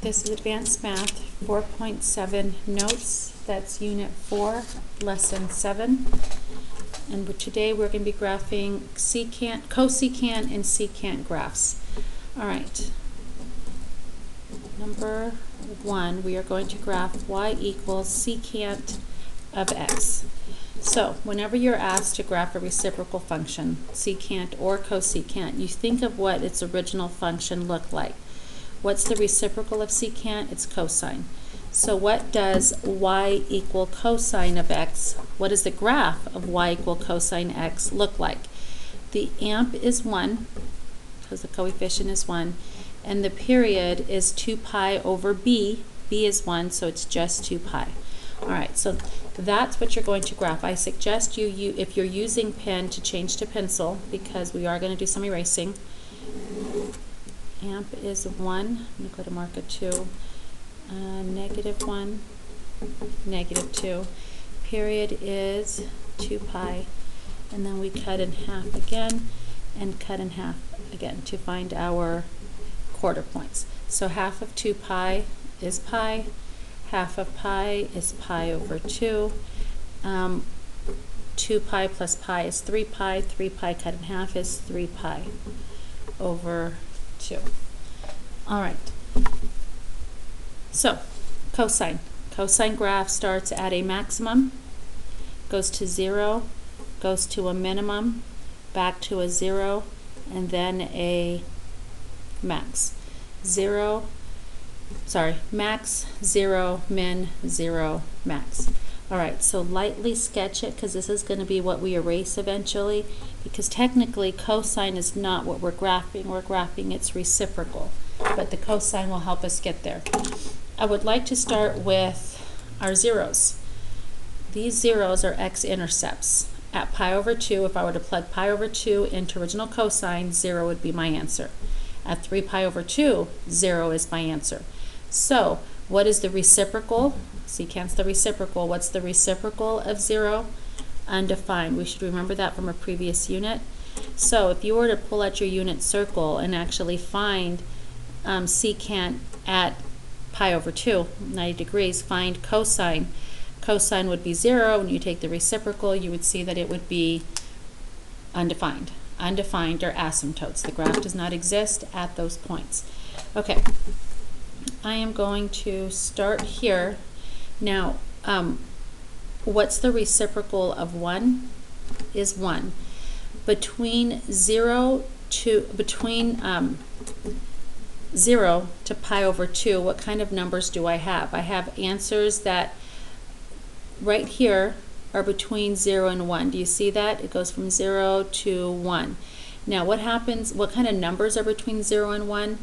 This is Advanced Math 4.7 Notes. That's Unit 4, Lesson 7. And today we're going to be graphing secant, cosecant, and secant graphs. All right. Number 1, we are going to graph y equals secant of x. So whenever you're asked to graph a reciprocal function, secant or cosecant, you think of what its original function looked like. What's the reciprocal of secant? It's cosine. So what does y equal cosine of x? What does the graph of y equal cosine x look like? The amp is 1, because the coefficient is 1, and the period is 2 pi over b. b is 1, so it's just 2 pi. All right, so that's what you're going to graph. I suggest you if you're using pen, to change to pencil, because we are going to do some erasing. Amp is 1. I'm going to go to mark a 2. -1, -2. Period is 2 pi. And then we cut in half again and cut in half again to find our quarter points. So half of 2 pi is pi. Half of pi is pi over 2. 2 pi plus pi is 3 pi. 3 pi cut in half is 3 pi over 2. All right. So, cosine. Cosine graph starts at a maximum, goes to 0, goes to a minimum, back to a 0, and then a max. Max, 0, min, 0, max. All right, so lightly sketch it, because this is going to be what we erase eventually, because technically cosine is not what we're graphing. We're graphing its reciprocal, but the cosine will help us get there. I would like to start with our zeros. These zeros are x-intercepts. At pi over 2, if I were to plug pi over 2 into original cosine, 0 would be my answer. At 3 pi over 2, 0 is my answer. So, what is the reciprocal? Secant's the reciprocal. What's the reciprocal of 0? Undefined. We should remember that from a previous unit. So, if you were to pull out your unit circle and actually find secant at pi over 2, 90 degrees, find cosine. Cosine would be 0. When you take the reciprocal, you would see that it would be undefined. Undefined are asymptotes. The graph does not exist at those points. Okay, I am going to start here. Now, what's the reciprocal of 1? Is 1. Between 0 to pi over 2, what kind of numbers do I have? I have answers that right here are between 0 and 1. Do you see that? It goes from 0 to 1. Now what happens, what kind of numbers are between 0 and 1?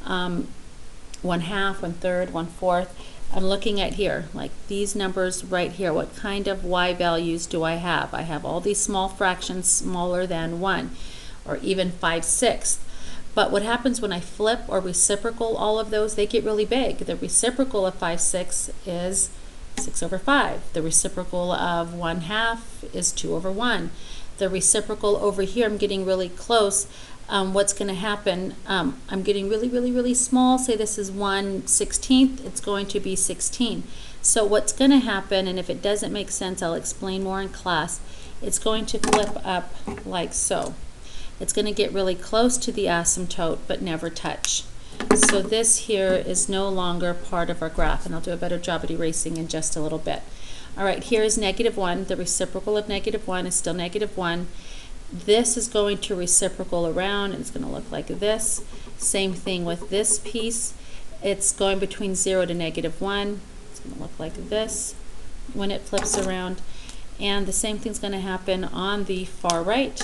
1/2, 1/3, 1/4. I'm looking at here, like these numbers right here. What kind of y values do I have? I have all these small fractions smaller than 1, or even 5/6. But what happens when I flip or reciprocal all of those? They get really big. The reciprocal of 5/6 is 6 over 5. The reciprocal of 1/2 is 2 over 1. The reciprocal over here, I'm getting really close. What's going to happen? I'm getting really small. Say this is 1/16. It's going to be 16. So what's going to happen, and if it doesn't make sense, I'll explain more in class. It's going to flip up like so. It's going to get really close to the asymptote, but never touch. So this here is no longer part of our graph, and I'll do a better job at erasing in just a little bit. All right, here is -1. The reciprocal of -1 is still -1. This is going to reciprocal around, and it's going to look like this. Same thing with this piece. It's going between 0 to -1. It's going to look like this when it flips around. And the same thing's going to happen on the far right.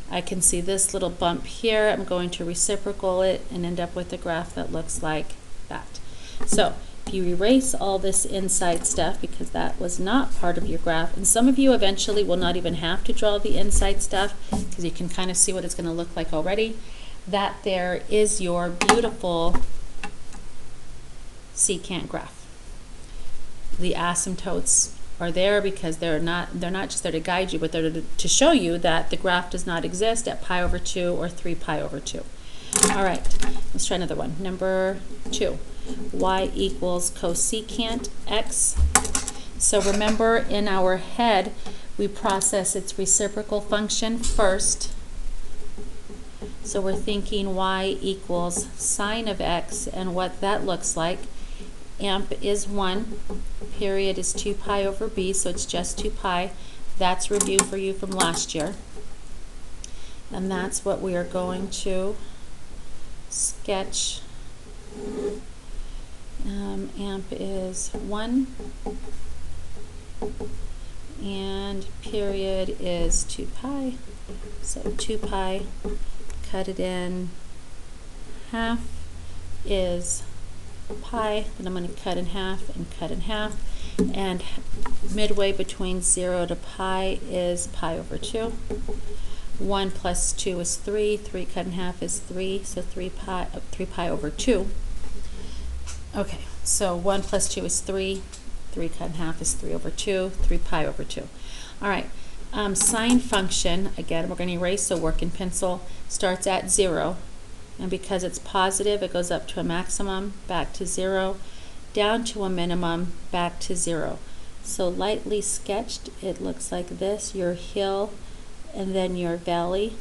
I can see this little bump here. I'm going to reciprocal it and end up with a graph that looks like that. So if you erase all this inside stuff, because that was not part of your graph, and some of you eventually will not even have to draw the inside stuff, because you can kind of see what it's going to look like already, that there is your beautiful secant graph. The asymptotes are there because they're not just there to guide you, but they're to show you that the graph does not exist at pi over 2 or 3 pi over 2. All right, let's try another one. Number 2. y equals cosecant x. So remember, in our head, we process its reciprocal function first. So we're thinking y equals sine of x, and what that looks like. Amp is 1, period is 2 pi over b, so it's just 2 pi. That's review for you from last year. And that's what we are going to sketch. Amp is 1, and period is 2 pi. So 2 pi, cut it in half, is pi. Then I'm going to cut in half and cut in half. And midway between 0 to pi is pi over 2. 1 plus 2 is 3. 3 cut in half is 3. So 3 pi over 2. Okay, so 1 plus 2 is 3. 3 cut in half is 3 over 2. 3 pi over 2. All right. Sine function, again, we're going to erase, so work in pencil, starts at 0. And because it's positive, it goes up to a maximum, back to 0, down to a minimum, back to 0. So lightly sketched, it looks like this, your hill and then your valley.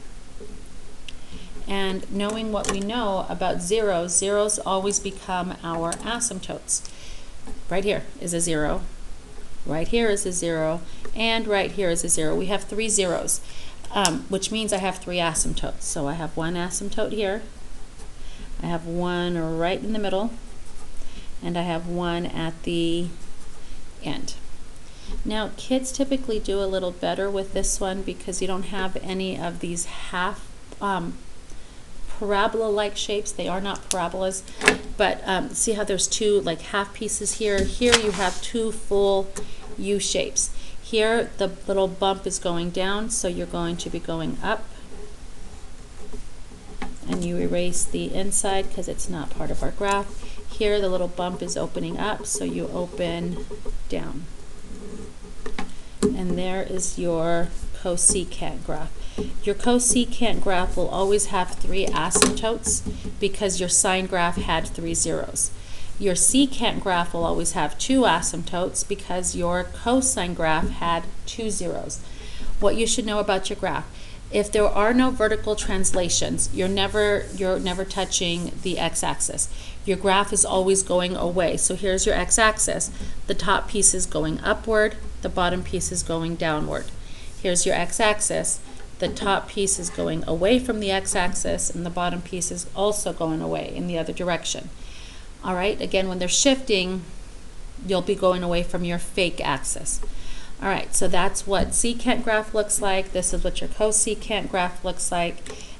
And knowing what we know about zeros, zeros always become our asymptotes. Right here is a 0, right here is a 0, and right here is a 0. We have 3 zeros, which means I have 3 asymptotes. So I have 1 asymptote here, I have 1 right in the middle, and I have 1 at the end. Now, kids typically do a little better with this one because you don't have any of these half parabola-like shapes. They are not parabolas, but see how there's 2 like half pieces here? Here you have 2 full U shapes. Here the little bump is going down, so you're going to be going up. And you erase the inside because it's not part of our graph. Here the little bump is opening up, so you open down. And there is your cosecant graph. Your cosecant graph will always have 3 asymptotes because your sine graph had 3 zeros. Your secant graph will always have 2 asymptotes because your cosine graph had 2 zeros. What you should know about your graph: if there are no vertical translations, you're never touching the x-axis. Your graph is always going away. So here's your x-axis. The top piece is going upward, the bottom piece is going downward. Here's your x-axis. The top piece is going away from the x-axis, and the bottom piece is also going away in the other direction. All right, again, when they're shifting, you'll be going away from your fake axis. All right, so that's what secant graph looks like. This is what your cosecant graph looks like.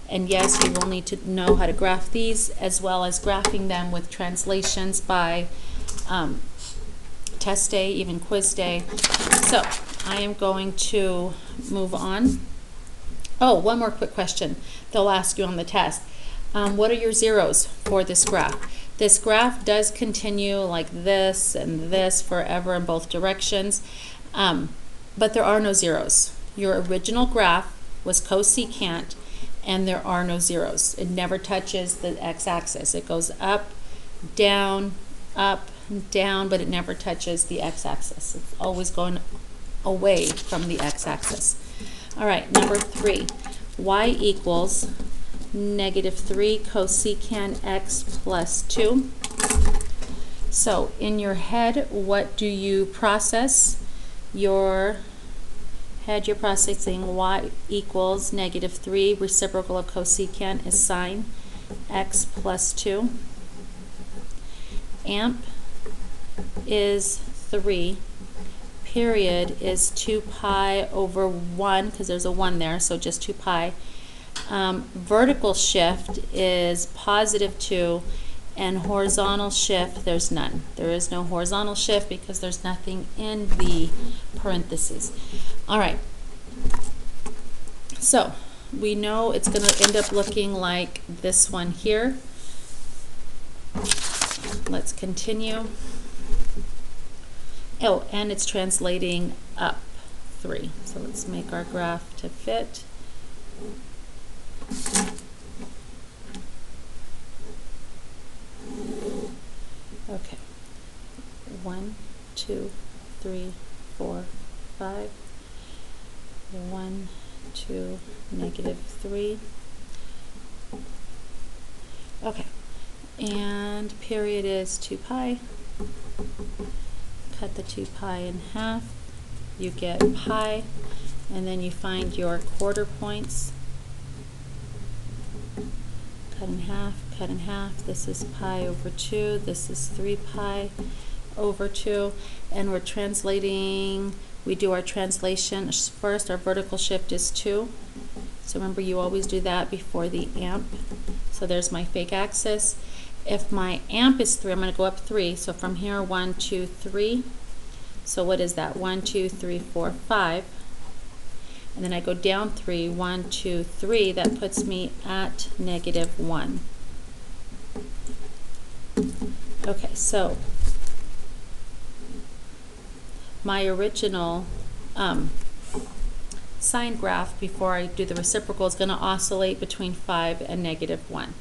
And yes, you will need to know how to graph these, as well as graphing them with translations by test day, even quiz day. So I am going to move on. Oh, one more quick question they'll ask you on the test. What are your zeros for this graph? This graph does continue like this and this forever in both directions. But there are no zeros. Your original graph was cosecant, and there are no zeros. It never touches the x-axis. It goes up, down, but it never touches the x-axis. It's always going away from the x-axis. All right, number 3, y equals -3 cosecant x plus 2. So in your head, what do you process? Your head, you're processing y equals -3, reciprocal of cosecant is sine x plus 2. Amp is 3, period is 2 pi over 1, because there's a 1 there, so just 2 pi. Vertical shift is +2, and horizontal shift, there's none. There is no horizontal shift because there's nothing in the parentheses. All right. So we know it's going to end up looking like this one here. Let's continue. Oh, and it's translating up 3. So let's make our graph to fit. 1, 2, 3, 4, 5. 1, 2, -3. Okay, and period is 2 pi. Cut the 2 pi in half. You get pi, and then you find your quarter points. Cut in half, cut in half. This is pi over 2. This is 3 pi over 2. And we're translating, we do our translation first. Our vertical shift is 2. So remember, you always do that before the amp. So there's my fake axis. If my amp is 3, I'm going to go up 3. So from here, 1, 2, 3. So what is that? 1, 2, 3, 4, 5. And then I go down 3, 1, 2, 3. That puts me at -1. Okay, so my original sine graph before I do the reciprocal is going to oscillate between 5 and -1.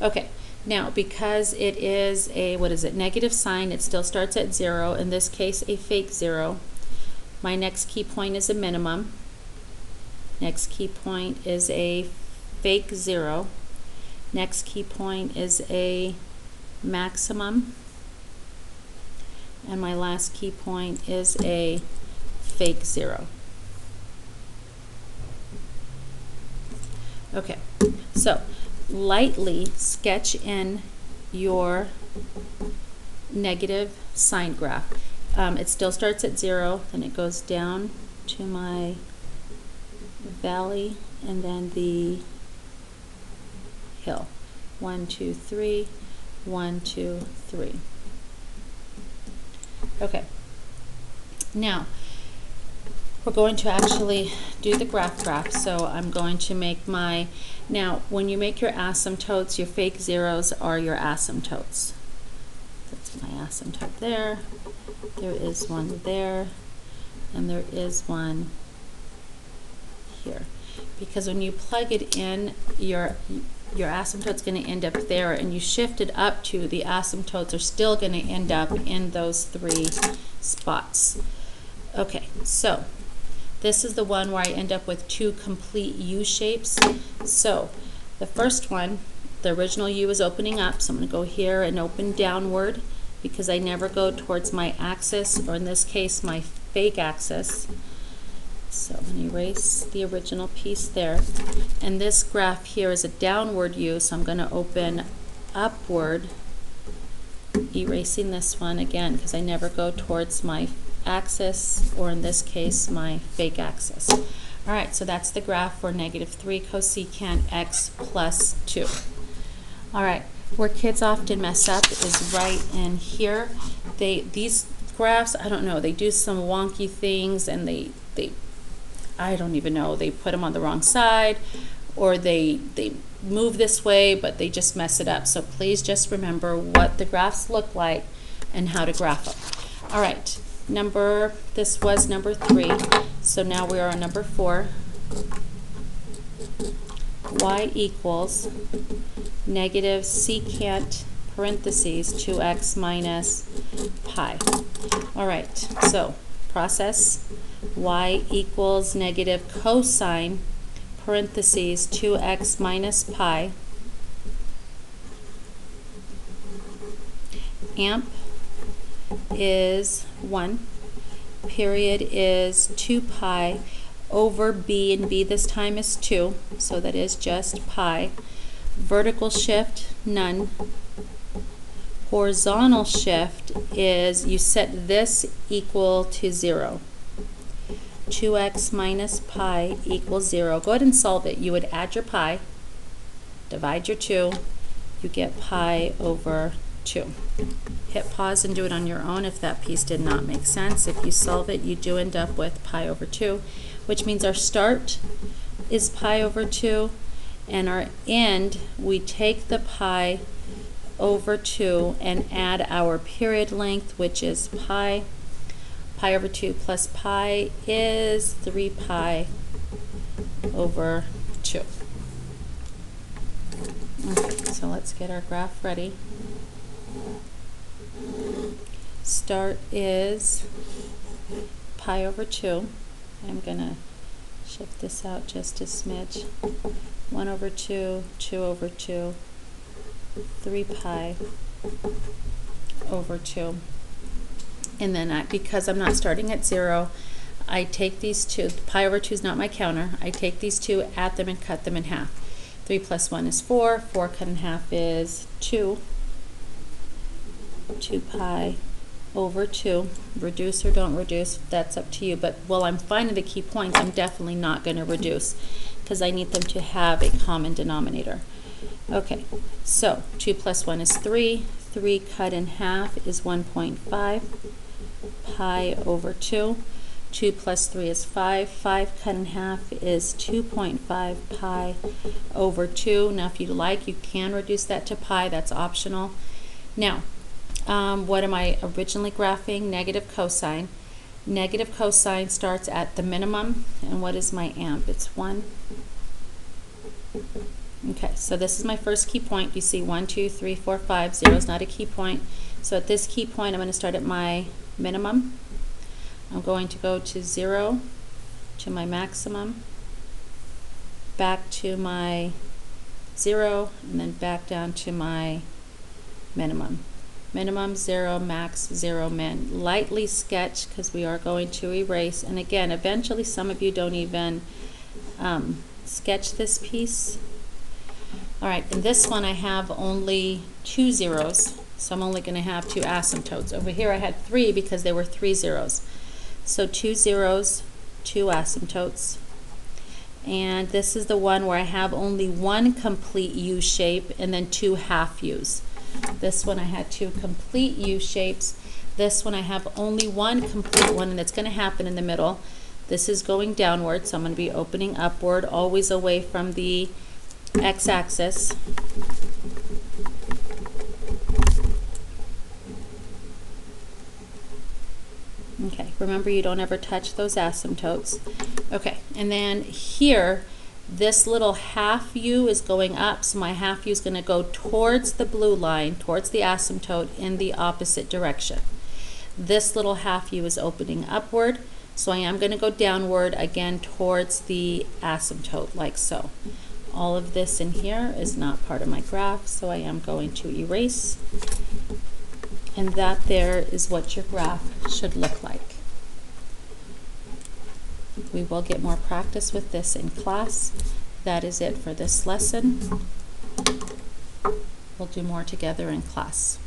Okay, now because it is a, what is it, negative sign, it still starts at 0, in this case a fake 0. My next key point is a minimum. Next key point is a fake 0. Next key point is a maximum. And my last key point is a fake 0. Okay, so lightly sketch in your negative sine graph. It still starts at 0, then it goes down to my valley, and then the hill. 1, 2, 3, 1, 2, 3. Okay, now we're going to actually do the graph. So I'm going to make my, now when you make your asymptotes, your fake zeros are your asymptotes. That's my asymptote there. There is one there, and there is one here. Because when you plug it in, your asymptote's going to end up there, and you shift it up to, the asymptotes are still going to end up in those 3 spots. Okay, so this is the one where I end up with 2 complete U shapes. So the first one, the original U is opening up, so I'm going to go here and open downward because I never go towards my axis, or in this case my fake axis. So I'm going to erase the original piece there. And this graph here is a downward U, so I'm going to open upward, erasing this one again because I never go towards my axis, or in this case my fake axis. Alright, so that's the graph for -3 cosecant x plus 2. Alright, where kids often mess up is right in here. These graphs, I don't know, they do some wonky things, and they I don't even know, they put them on the wrong side, or they move this way, but they just mess it up. So please just remember what the graphs look like and how to graph them. All right, this was number 3, so now we are on number 4. Y equals negative secant parentheses 2x minus pi. All right, so process. Y equals negative cosine parentheses 2x minus pi. Amp is 1. Period is 2 pi over b, and b this time is 2, so that is just pi. Vertical shift, none. Horizontal shift is, you set this equal to 0. 2x minus pi equals 0. Go ahead and solve it. You would add your pi, divide your 2, you get pi over 2. Hit pause and do it on your own if that piece did not make sense. If you solve it, you do end up with pi over 2, which means our start is pi over 2, and our end, we take the pi over 2 and add our period length, which is pi. Pi over 2 plus pi is 3 pi over 2. Okay, so let's get our graph ready. Start is pi over 2. I'm going to shift this out just a smidge. 1 over 2, 2 over 2, 3 pi over 2. And then because I'm not starting at 0, I take these two. Pi over 2 is not my counter. I take these two, add them, and cut them in half. 3 plus 1 is 4. 4 cut in half is 2. 2 pi over 2. Reduce or don't reduce, that's up to you. But while I'm finding the key points, I'm definitely not going to reduce because I need them to have a common denominator. Okay, so 2 plus 1 is 3. 3 cut in half is 1.5 pi over 2. 2 plus 3 is 5. 5 cut in half is 2.5 pi over 2. Now, if you like, you can reduce that to pi. That's optional. Now, what am I originally graphing? Negative cosine. Negative cosine starts at the minimum. And what is my amp? It's 1. Okay, so this is my first key point. You see 1, 2, 3, 4, 5. 0 is not a key point. So at this key point, I'm going to start at my minimum. I'm going to go to 0, to my maximum, back to my 0, and then back down to my minimum. Minimum 0, max 0, min. Lightly sketch because we are going to erase. And again, eventually some of you don't even sketch this piece. All right, in this one I have only 2 zeros, so I'm only going to have 2 asymptotes. Over here I had 3 because there were 3 zeros. So 2 zeros, 2 asymptotes. And this is the one where I have only 1 complete U shape and then 2 half U's. This one I had 2 complete U shapes. This one I have only 1 complete one, and it's going to happen in the middle. This is going downward, so I'm going to be opening upward, always away from the x-axis. Okay, remember you don't ever touch those asymptotes. Okay, and then here, this little half U is going up, so my half U is going to go towards the blue line, towards the asymptote in the opposite direction. This little half U is opening upward, so I am going to go downward again towards the asymptote, like so. All of this in here is not part of my graph, so I am going to erase. And that there is what your graph should look like. We will get more practice with this in class. That is it for this lesson. We'll do more together in class.